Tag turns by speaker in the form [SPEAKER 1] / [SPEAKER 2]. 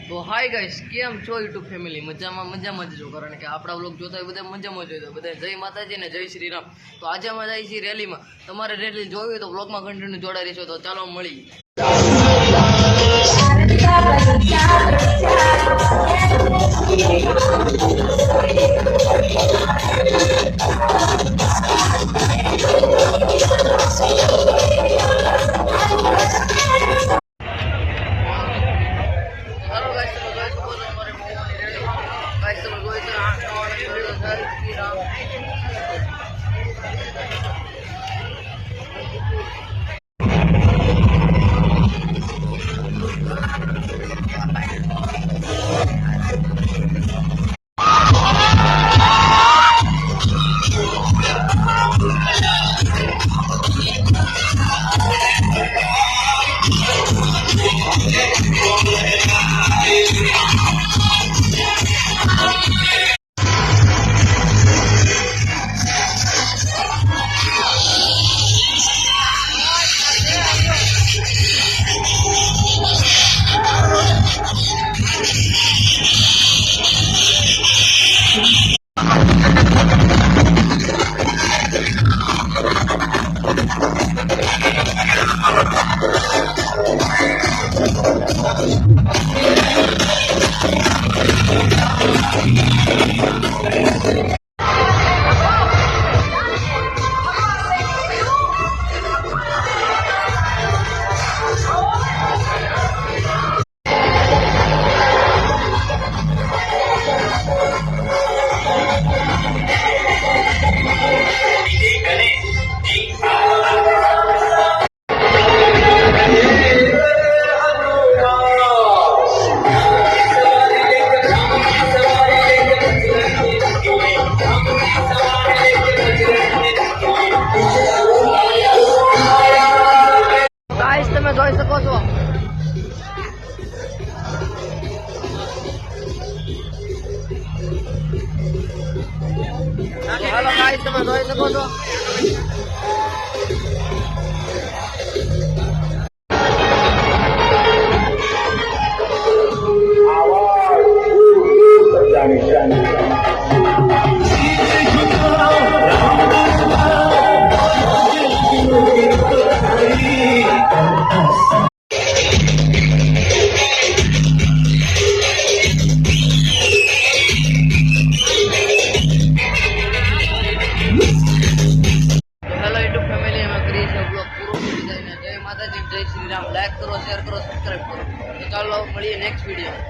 [SPEAKER 1] તો hi guys, કેમ છો યુટ્યુબ ફેમિલી? મજામાં જ છો, કારણ કે આપણા વ્લોગ જોતા હોય બધા મજામાં જ હોય. બધા જય માતાજી ને જય શ્રી રામ. તો આજે અમે જઈએ છીએ રેલીમાં. તમારે રેલી જોવી હોય તો વ્લોગમાં કન્ટિન્યુ જોડાઈ રહેશો. તો ચાલો મળીએ. તમે જોઈ શકો છો. હાલો ગાઈસ, તમે જોઈ શકો છો. જય શ્રી રામ. લાઈક કરો, શેર કરો, સબસ્ક્રાઈબ કરો. તો ચાલો મળીએ નેક્સ્ટ વિડીયો.